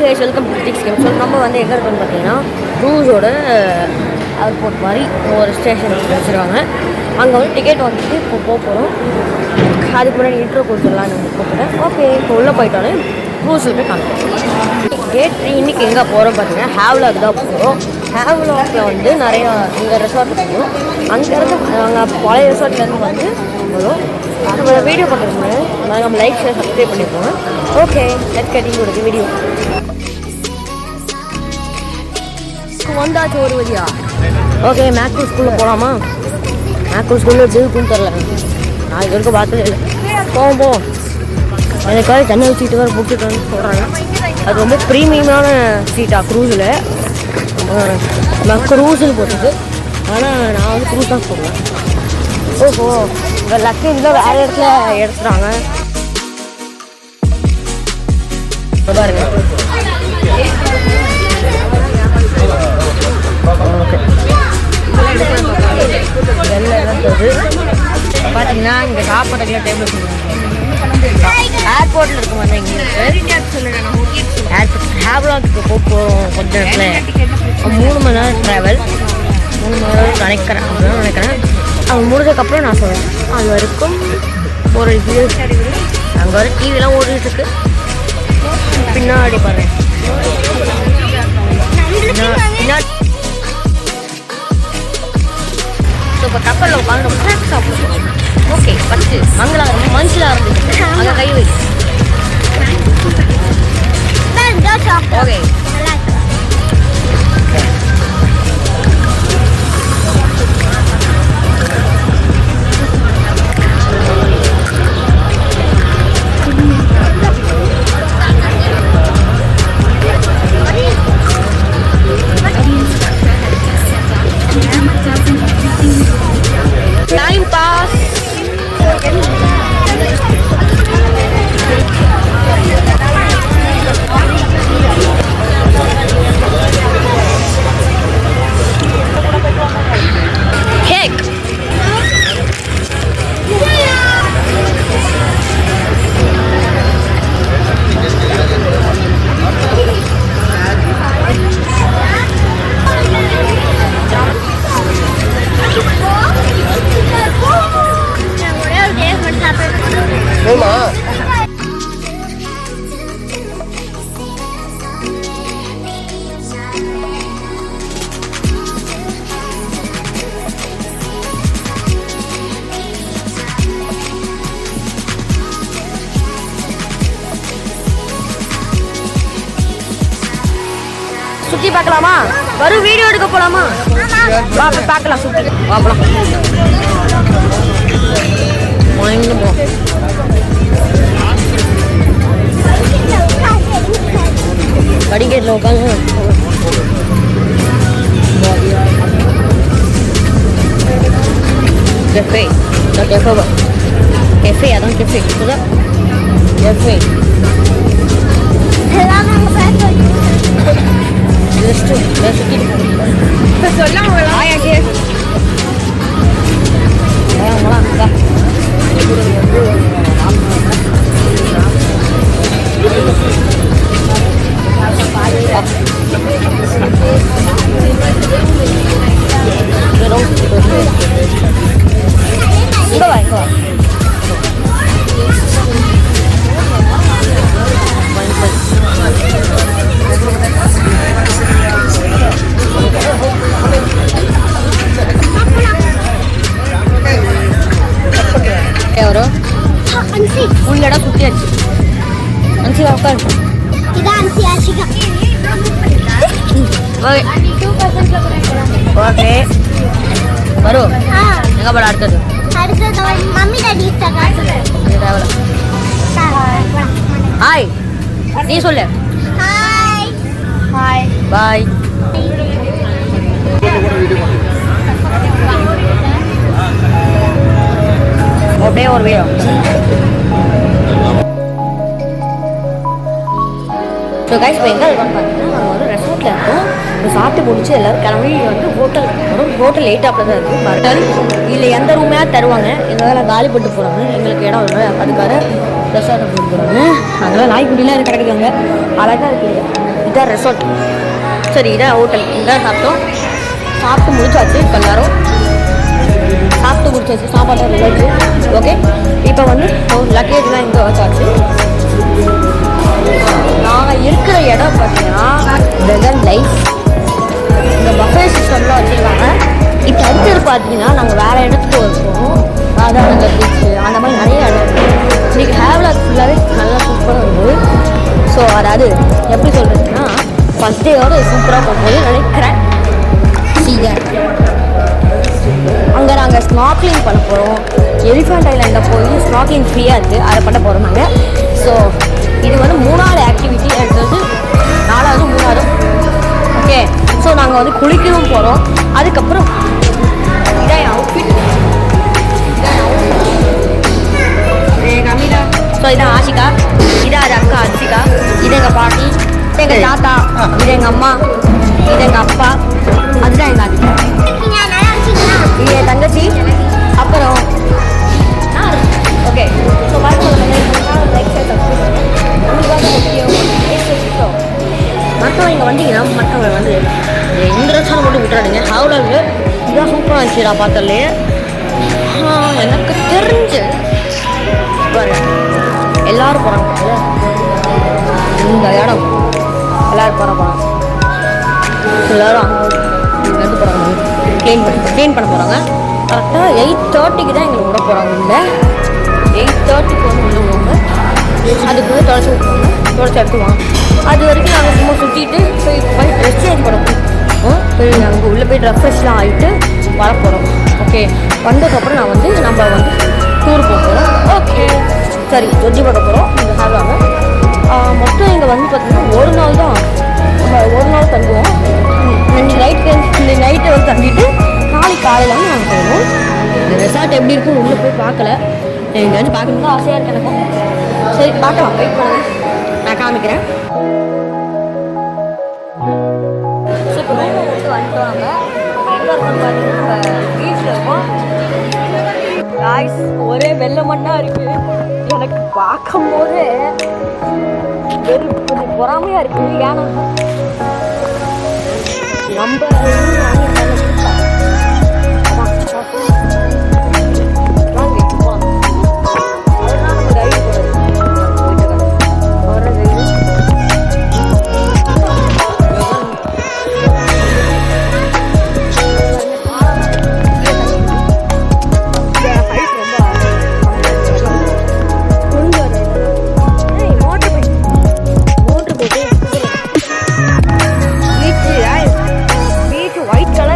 guys, welcome to Dix Game. So நம்ம வந்து எங்கே இருக்கோம்னு பார்த்தீங்கன்னா க்ரூஸோட ஏர்போர்ட் மாதிரி ஒரு ஸ்டேஷன் வச்சுருக்காங்க. அங்கே வந்து டிக்கெட் வந்துட்டு இப்போ போக போகிறோம். அதுக்கு முன்னாடி இன்ட்ரோ கொடுத்துடலான்னு கூப்பிட்டேன். ஓகே, இப்போ உள்ளே போயிட்டாலே க்ரூஸில் போய் காமிப்போம். டேட் இன்றைக்கி எங்கே போகிறோம் பார்த்தீங்கன்னா ஹேவ்லாக் தான் போகிறோம். ஹேவ்லாகில் வந்து நிறையா இங்கே ரெசார்ட் போகிறோம். அங்கேருந்து நாங்கள் பழைய ரெசார்ட்லேருந்து வந்து போகிறோம். நம்ம வீடியோ பண்ணுறோம். நம்ம லைக் ஷேர் சப்ஸ்கிரைப் பண்ணிப்போம். Okay, let's get into the video. வந்தாச்சு ஒரு வழியா. ஓகே, மேக்ரூ ஸ்கூலில் போகலாமா? மேக்ரூ ஸ்கூலில் எப்படி இருக்குன்னு தெரில, நான் இது வரைக்கும் பார்த்ததே இல்லை. போவோம். எனக்காக ஜன்னல் சீட்டு வேறு புக்கிட்டு வந்து சொல்கிறாங்க. அது ரொம்ப ப்ரீமியமான சீட்டாக க்ரூஸில். நான் க்ரூஸுன்னு போட்டுது, ஆனால் நான் வந்து க்ரூஸ் தான் போடுவேன். ஓஹோ, இப்போ லக்கேஜ் தான் வேறு இடத்துல எடுத்துகிறாங்க பாருங்க. பார்த்தீங்கன்னா இங்கே சாப்பாட்டுக்குலாம் டேபிள் ஏர்போர்ட்டில் இருக்க மாதிரி ஹேவ்லாக்கு போகிறோம். கொஞ்ச நேரத்தில் 3 மணி நேரம் ட்ராவல், 3 மணி நேரம் நினைக்கிறேன் அப்படின்னு நினைக்கிறேன். அவங்க முடிஞ்சதுக்கப்புறம் நான் சொல்கிறேன். அது வரைக்கும் ஒரு இது அங்கே வர டிவிலாம் ஓடிட்டுருக்கு. பின்னாடி பாருங்க, பின்னாடி இப்போ கப்பலில் உட்காந்து நம்ம ஸ்நாக்ஸ் சாப்பிடுவோம். ஓகே, ஃபஸ்ட்டு மஞ்சளாக இருந்துச்சு அங்கே கை வை. Okay, time pass. Cake. சுற்றி பார்க்கலாமா? வரும் வீடியோ எடுக்க போகலாமா? வா போய் பார்க்கலாம், சுற்றி பார்க்கலாம். எங்கே போ படிக்கட்டில் உட்காந்து கெஃபே கெஃபேவா கெஃபே அதான் கெஃபே கெஃபே உள்ளடா சுத்தியாச்சு. அன்சி உட்கார். இதான் அன்சி ஆஷிகா. ஓகே வரும். எங்க போற அடுத்தது? மம்மி டாடி ஹாய் நீ சொல்லு. Hi hi bye. அப்படியே ஒரு வீடியோ. ஸோ கைஸ், இப்போ எங்கே இருக்கோம்னு பார்த்தீங்கன்னா நம்ம வந்து ரெசார்ட்டில் இருக்கோம். இப்போ சாப்பிட்டு முடிச்சு எல்லோரும் கிளம்பி வந்து ஹோட்டல் வரும். ஹோட்டல் லேட்டாப்பில் தான் இருக்குது. மறுநாள் இல்லை எந்த ரூமையாக தருவாங்க. எங்களால் காலி போட்டு போகிறாங்க. எங்களுக்கு இடம் இல்லை, அதுக்காக ரெசார்ட்டை போட்டு போகிறாங்க. அதெல்லாம் நாய்க்குட்டிலாம் கிடக்குறாங்க, அழகாக இருக்குது. இதான் ரெசார்ட். சரி, இதான் ஹோட்டல். இதான் சாப்பிட்டோம். சாப்பிட்டு முடிச்சாச்சு. இப்போ எல்லாரும் சாப்பிட்டு முடிச்சாச்சு, சாப்பாடு வச்சாச்சு. ஓகே, இப்போ வந்து லக்கேஜ்லாம் இங்கே வச்சாச்சு. நாங்கள் இருக்கிற இடம் பார்த்தீங்கன்னா வெகன் லைஃப். இந்த பஃபே சிஸ்டம்லாம் வச்சுருக்காங்க. இப்போ அடுத்தது பார்த்தீங்கன்னா நாங்கள் வேறு இடத்துக்கு வருவோம். அதான் அந்த பீச்சு, அந்த மாதிரி நிறைய இடம் இருக்குது. இன்றைக்கி ஹேவ்லாக் ஃபுல்லாகவே நல்லா சூப்பராக இருந்தது. ஸோ அதாவது எப்படி சொல்கிறதுன்னா ஃபஸ்ட் டேயோட சூப்பராக போகும்போது நினைக்கிறேன். அங்கே நாங்கள் ஸ்நார்க்லிங் பண்ண போகிறோம். எலிஃபண்ட் ஐலாண்டில் போய் ஸ்நார்க்லிங் ஃப்ரீயாக இருக்குது, அதை பண்ண போகிறோம் நாங்கள். ஸோ இது வந்து 3வது ஆக்டிவிட்டி, அடுத்தது 4வது 3வது. ஓகே, ஸோ நாங்கள் வந்து குளிக்கவும் போகிறோம். அதுக்கப்புறம் இதான் என் அவுட்ஃபிட். கம்மிடா. ஸோ இதான் ஆஷிகா, இதான் அது அக்கா அர்ச்சிகா, இது எங்கள் பாட்டி, இது எங்கள் தாத்தா, இது எங்கள் அம்மா, இது எங்கள் அப்பா, அதுதான் எங்கள் அக்கா, இது என் தங்கச்சி. அப்புறம் ஓகே, ஸோ மற்றவங்க இங்கே வந்தீங்கன்னா மற்றவங்க வந்து எந்த ரசானம் மட்டும் விட்டுறாடுங்க. ஹவுலாக இதான் சூப்பராக இருந்துச்சு. நான் பார்த்தலே எனக்கு தெரிஞ்சு எல்லோரும் போகிறாங்க. இந்த இடம் எல்லோரும் போகிறாங்க. எல்லோரும் அங்கே எடுத்து போகிறாங்க, க்ளீன் பண்ண போகிறாங்க. கரெக்டாக 8:30க்கு தான் எங்களுக்கு விட போகிறாங்க. இல்லை 8:30க்கு வந்து உள்ள விடுவாங்க. அதுக்கு வந்து தொடச்சி விட்டுருவாங்க, தொடச்சி எடுத்துவாங்க. அது வரைக்கும் நாங்கள் சும்மா சுற்றிட்டு போய் ட்ரெஸ் சேஞ்ச் பண்ண போகிறோம். போய் நாங்கள் உள்ளே போய் ரெஃப்ரெஷ்லாம் ஆகிட்டு வர போகிறோம். ஓகே, வந்ததுக்கப்புறம் நம்ம வந்து டூர் போகிறோம். ஓகே, சரி, ஜொஜி பார்க்க போகிறோம். இங்கே சாப்பிடுவாங்க. மொத்தம் இங்கே வந்து பார்த்திங்கன்னா ஒரு நாள் தான், நம்ம ஒரு நாள் தங்குவோம். இன்னைக்கு நைட்டு வந்து தங்கிட்டு நாளைக்கு காலையில் வந்து நாங்கள் போயிடுவோம். இந்த ரெசார்ட் எப்படி இருக்கும் உள்ளே போய் பார்க்கல. எனக்கு வந்து பார்க்கணுன்னு தான் ஆசையாக இருக்கு எனக்கும். சரி, பார்க்கலாம், வெயிட் பண்ணுங்க, நான் காமிக்கிறேன். ஸோ இப்போ ரூமை வந்து வந்துட்டோம். நம்ம எங்கே இருக்கோம்னு பார்த்தீங்கன்னா நம்ம பீச்சில் இருக்கோம். காய்ஸ், ஒரே வெள்ளை மண்ணாக இருக்குது. எனக்கு பார்க்கும் போது கொஞ்சம் பொறாமையாக இருக்குது. ஏன்னா நம்ம white color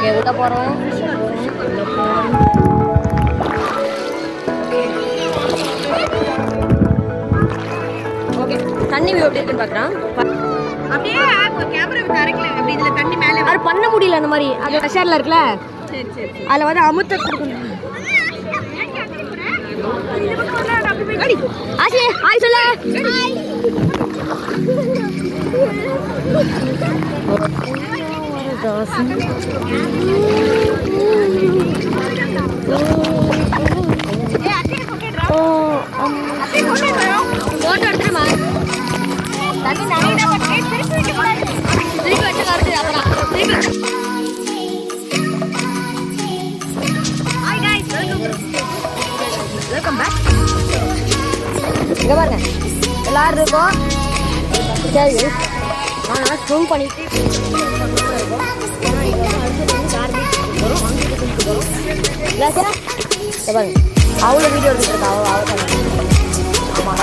ஓகே உள்ள போகிறோம். ஓகே தண்ணி வியூ எப்படி இருக்குன்னு பார்க்குறான். அப்படியே கேமரா கரெக்ட்ல அப்படி இதுல தண்ணி மேலே அது பண்ண முடியல. அந்த மாதிரி அது கஷாரில் இருக்குல்ல, சரி சரி அதில் வந்து அமுத்த கொடுக்கணும். ஆச்சி ஹாய் சொல்ல. போட்டோ எடுத்துருமா தண்ணி நிறைய திருப்பி வச்சு வருது. அப்புறம் திருப்பி வெல்கம் பேக். இங்கே பாருங்க எல்லாரும் இருக்கோம். சரி நான் ஸ்விம் பண்ணிட்டு பாருங்க அவ்வளோ வீடியோ எடுத்துருக்கா. ஆமாம்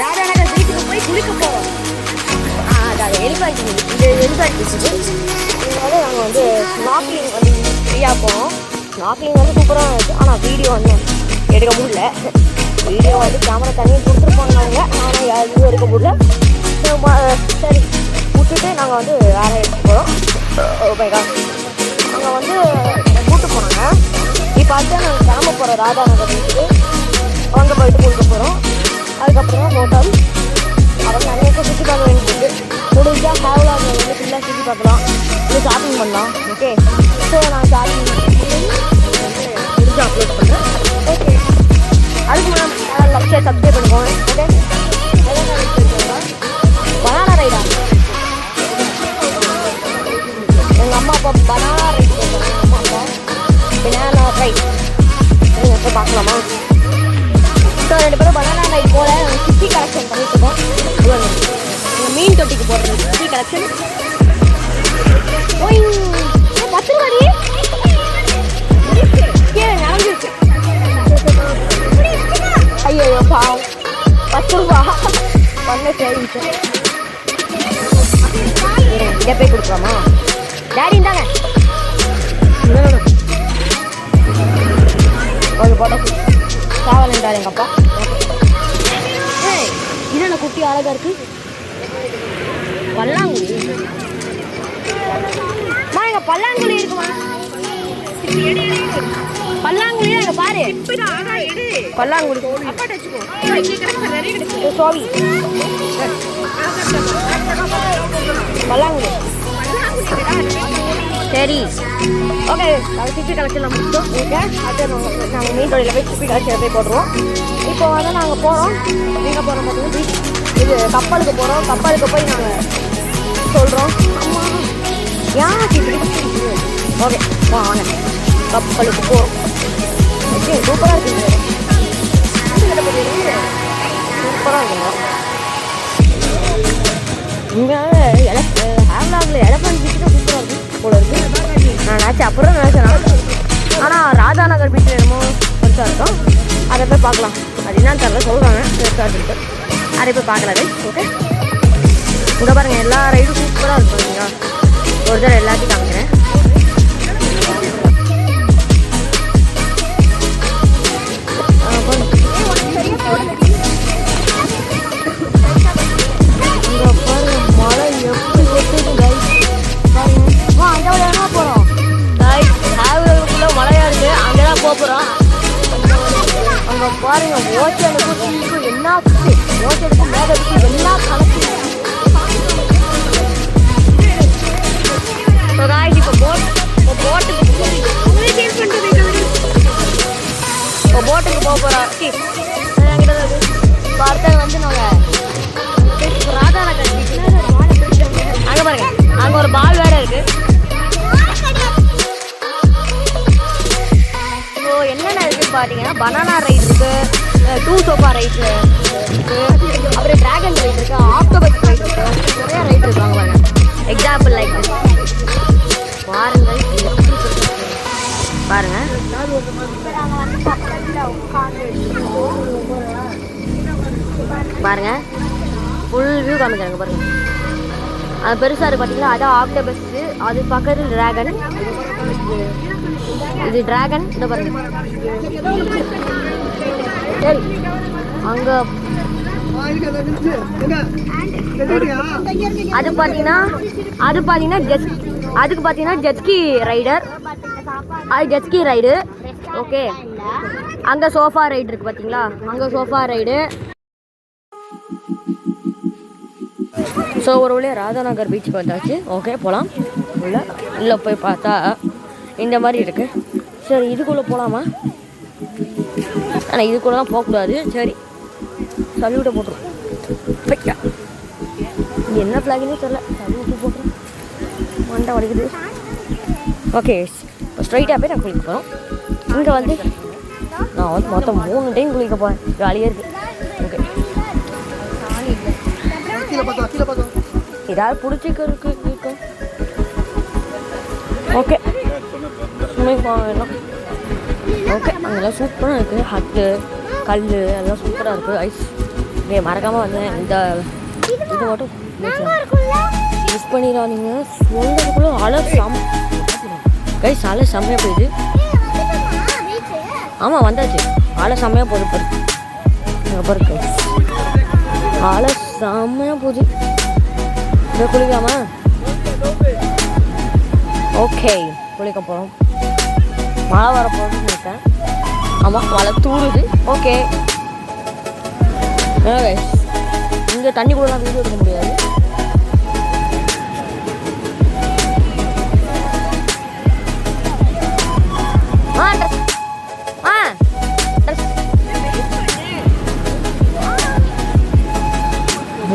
ராஜாநகர் பீச்சுக்கு போய் குளிக்க போகிறோம். அது எலிஃபேண்ட் இது எலிஃபேண்ட் பீச்சுக்கு. இதனால நாங்கள் வந்து ஸ்நார்க்லிங் வந்து ஃப்ரீயாக போனோம். ஸ்நார்க்லிங் வந்து சூப்பராக இருந்துச்சு. ஆனால் வீடியோ வந்து எடுக்க முடியல. வீடியோ வந்து கேமரா தனியாக கொடுத்துருப்பாங்க அவங்க, ஆனால் யாரும் எடுக்க முடியல. சரி விட்டுட்டு நாங்கள் வந்து வேறு இடத்துக்கு போகிறோம். அங்கே வந்து கூப்பிட்டு போனாங்க. இப்போ அடுத்து நாங்கள் கிளம்ப போகிறோம் ராஜாநகர் பீச்சுக்கு. அங்கே போயிட்டு குளிக்க போகிறோம். அதுக்கப்புறம் ஹோட்டல் அப்புறம் நிறைய சுற்றி பார்க்க வேண்டியது. முடிஞ்சால் ஹேவ்லாக் வந்து ஃபுல்லாக சுற்றி பார்க்கலாம், இல்லை ஷாப்பிங் பண்ணலாம். ஓகே ஸோ நான் ஷாப்பிங் முடிஞ்சு அப்லோட் பண்ணுறேன். ஓகே அதுக்கு முன்னாடி லக்ஷர் சப்ஸ்கிரைப் பண்ணிக்கோங்க. ஓகே பனானா ரைடா எங்கள் அம்மா அப்பா பனானா ரைட் போயிருக்காங்க. அம்மா அப்பா பனானா ரைட் எப்போ பார்க்கலாமா? ஸோ 2 பேரும் பனானா ரைட் போல சிப்பி கலெக்ஷன் பண்ணிட்டு இருக்கோம். மீன் தொட்டிக்கு போடுறது சிப்பி கலெக்ஷன். 10 ரூபாடி நடந்துருக்கு. ஐயோ பாவம் 10 ரூபா பண்ண சேவிங்ஸ். இங்கே போய் கொடுக்கலாமா? டேடி இருந்தாங்க ஒரு போட்டோ டிராவல் என்றார் எங்கள் அப்பா. இது என்ன குட்டி அழகாக இருக்கு. பல்லாங்குழி எங்க பல்லாங்குழி இருக்குமா? பல்லாங்குழியா எங்க பாரு பல்லாங்குழி சோவி பல்லாங்குழி. சரி ஓகே நாங்கள் சிப்பி கலெக்ஷன் முடிச்சோம். ஓகே அது நாங்கள் மீன் தொழிலில் போய் சிப்பி கலெக்ஷன் போய் போடுறோம். இப்போ வந்து நாங்கள் போகிறோம். எங்கே போகிறோம் பார்த்தீங்கன்னா இது கப்பலுக்கு போகிறோம். கப்பலுக்கு போய் நாங்கள் சொல்கிறோம். ஏன் ஓகே வாங்க கப்பலுக்கு போகிறோம். ஓகே சூப்பராக இருக்குங்க. சூப்பராக இருக்குங்க. இங்கே ஹேவ்லாகில் எலஃபண்ட் பீச்சுக்கு சூப்பராக இருக்கும் போல இருக்குது. நான் நினச்சேன் அப்புறம் நினச்சேன். ஆனால் ராஜாநகர் பீச்சில் என்னமோ பெருசாக இருக்கும். அதை போய் பார்க்கலாம். அது என்னன்னு தெரியல சொல்கிறாங்க பெருசாக இருக்குது. அதை போய் பார்க்கலாது. ஓகே இங்கே பாருங்கள் எல்லா ரைடும் சூப்பராக இருக்கும். இல்லைங்களா ஒரு தடவை எல்லாத்தையும் காமிக்கிறேன். இங்கே பாருங்க மழை எப்படி ஒட்டுது கைஸ். பாருங்க அங்கே விளையாடமா போகிறோம் கைஸ். ஹேவ்லாகுள்ள மழையாக இருக்குது. அங்கே தான் போகிறோம். அங்கே பாருங்க ஓச்சலுக்கும் என்ன ஓச்சலுக்கும் மேகத்துக்கும் எல்லாம் கலக்கு. இப்போ போட்டுக்கு போக போகிறோம். இப்போ அடுத்தது வந்து நாங்கள் ராஜாநகர் அங்கே பாருங்க அங்கே ஒரு பால் வேற இருக்கு. ஸோ என்னென்ன இருக்குன்னு பார்த்தீங்கன்னா பனானா ரைட் இருக்கு, 2 சோஃபா ரைட் இருக்கு, அப்புறம் டிராகன் ரைட் இருக்கு, ஆக்டோபஸ் ரைட் இருக்கு, நிறைய ரைட் இருக்காங்க பாருங்க. எக்ஸாம்பிள் லைக் பாருங்கள் பாருங்க பாருங்க ஃபுல் வியூ காமிக்கிறாங்க பாருங்க. அது பெருசாக இருக்குது பார்த்தீங்களா, அதான் ஆக்டோபஸ்ஸு. அது பக்கத்தில் ட்ராகன். இது ட்ராகன். இந்த பாருங்க. சரி, அங்கே அது பார்த்தீங்கன்னா அதுக்கு பார்த்தீங்கன்னா ஜெட்ஸ்கி ரைடர். அது ஜெட்ஸ்கி ரைடு. ஓகே, அங்கே சோஃபா ரைடு இருக்குது பார்த்தீங்களா, அங்கே சோஃபா ரைடு. ஸோ ஒரு வழியாக ராதாநகர் பீச்சுக்கு வந்தாச்சு. ஓகே, போகலாம். உள்ளே போய் பார்த்தா இந்த மாதிரி இருக்குது. சரி, இதுக்குள்ளே போகலாமா? ஆனால் இதுக்குள்ளே போகக்கூடாது. சரி, சல்யூட்டை போட்டுரும். என்ன ஃப்ளாக்னே தெரியல. சல்யூட்டு போட்டுரும். மண்டை வலிக்குது. ஓகே, இப்போ ஸ்ட்ரைட்டாக போய் நான் குளிக்க போகிறோம். இங்கே வந்து நான் வந்து மொத்தம் 3 டைம் குளிக்க போகிறேன். ஜாலியாக இருக்குது. ஓகே, ஏதாவது பிடிச்சிக்கிறதுக்கு இருக்கும். ஓகே, வேணும். ஓகே, அங்கெல்லாம் சூப்பராக இருக்குது. ஹட்டு, கல் எல்லாம் சூப்பராக இருக்குது. ஐஸ் இங்கே மறக்காமல் வந்தேன். இந்த இது மட்டும் மிஸ் பண்ணிடாதீங்க. சொல்கிறதுக்குள்ள அலை கைஸ், அலை செம்மையாக போயிடுது. ஆமாம், வந்தாச்சு. அலை செம்மையாக போகுது. பாரு கைஸ், அலை செம்மையாக போகுது. இதை குளிக்காம ஓகே குளிக்க போகிறோம். மழை வரப்போகுதுன்னு நினைக்கிறேன். ஆமாம், மழை தூடுது. ஓகே, இங்கே தண்ணி கூட வீடியோ எடுக்க முடியாது.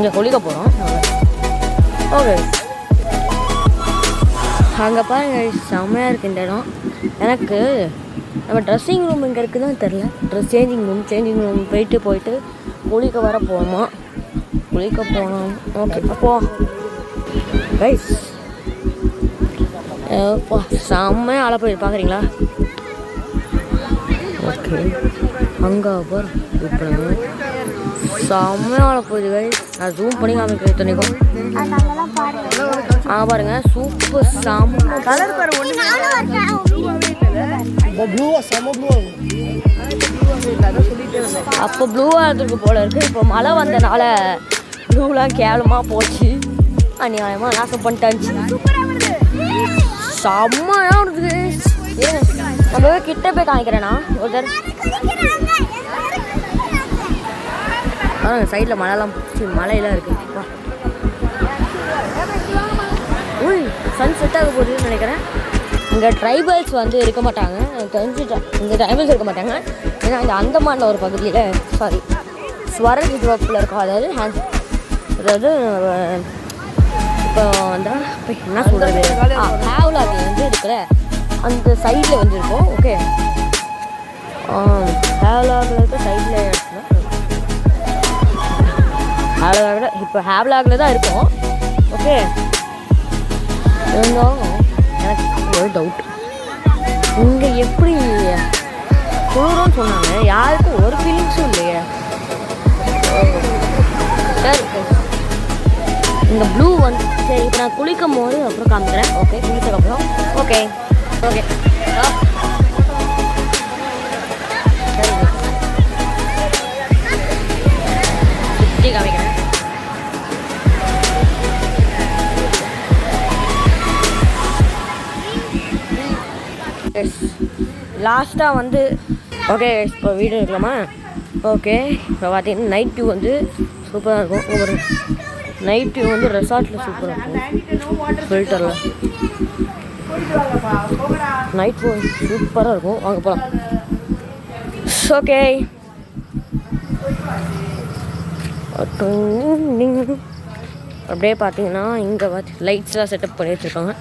இங்கே குளிக்க போகிறோம். ஓகே, அங்கே பாருங்க, செம்மையாக இருக்குது இந்த இடம். எனக்கு நம்ம ட்ரெஸ்ஸிங் ரூம் இங்கே இருக்குதுன்னு தெரில. சேஞ்சிங் ரூம் போயிட்டு குளிக்க வர போகணுமா? குளிக்க போகணும். ஓகே, அப்போ கைஸ் செம்மையாக ஆள போய் பார்க்குறீங்களா? ஓகே, அங்கே பாரு இப்போ செம்மையாக ஆள போகுது கைஸ். நான் ஜூம் பண்ணி காமிக்கிறேன். இத்தனைக்கும் பாருங்க, சூப்பர் செம்ம கலர் பாரு. அப்போ ப்ளூவாக இருந்திருக்கு போல இருக்குது. இப்போ மழை வந்தனால ப்ளூலாம் கேவலமாக போச்சு. அநியாயமாக நாசம் பண்ணிட்டாச்சு. செம்மையாக இருக்குது. நம்ம கிட்ட போய் காமிக்கிறேன்னா ஒருத்தர் சைடில் மழையெல்லாம் இருக்குது. சன் செட் ஆக போகுதுன்னு நினைக்கிறேன். இங்கே ட்ரைபல்ஸ் வந்து இருக்க மாட்டாங்க. இங்கே ட்ரைபல்ஸ் இருக்க மாட்டாங்க. ஏன்னா இந்த அந்தமானில் ஒரு பகுதியில் ஸ்வரஜ் ட்ராப்பில் இருக்கும். அதாவது இப்போ வந்து என்ன சொல்கிறது, ஹேவ்லாக் வந்து இருக்கிற அந்த சைடில் வந்து இருக்கும். ஓகே, ஹேவ்லாகில் இருக்க சைடில் இப்போ ஹேவ்லாகில் தான் இருக்கும். ஓகே, இருந்தாலும் எனக்கு ஒரு டவுட், இங்கே எப்படி குளிரும்னு சொன்னாங்க, யாருக்கும் ஒரு ஃபீலிங்ஸும் இல்லையே. சரி, இந்த ப்ளூ வந்து சரி இப்போ நான் குளிக்கும் போது அப்புறம் காமிக்கிறேன். ஓகே, குளிச்சதுக்கப்புறம் ஓகே ஓகே சரி சுற்றி காமிக்கிறேன். லாஸ்ட்டாக வந்து ஓகே இப்போ வீடு இருக்கலாமா? ஓகே, இப்போ பார்த்தீங்கன்னா நைட் வியூ வந்து சூப்பராக இருக்கும். ஒரு நைட் வியூ வந்து ரெசார்ட்டில் சூப்பராக இருக்கும். ஃபில்டரில் நைட் வியூ சூப்பராக இருக்கும். வாங்க போகலாம். ஓகே, அப்படியே பார்த்தீங்கன்னா இங்கே பார்த்து லைட்ஸ்லாம் செட்டப் பண்ணி வச்சுருக்காங்க.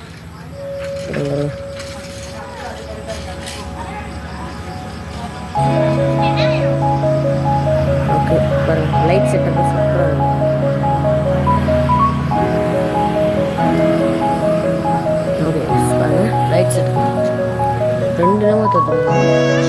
ஓகே பாருங்கள், லைட் செட்டப் சூப்பராக இருக்கும். ஓகே பாருங்கள், லைட் செட்டப் 2 இடமா தந்துருக்காங்க.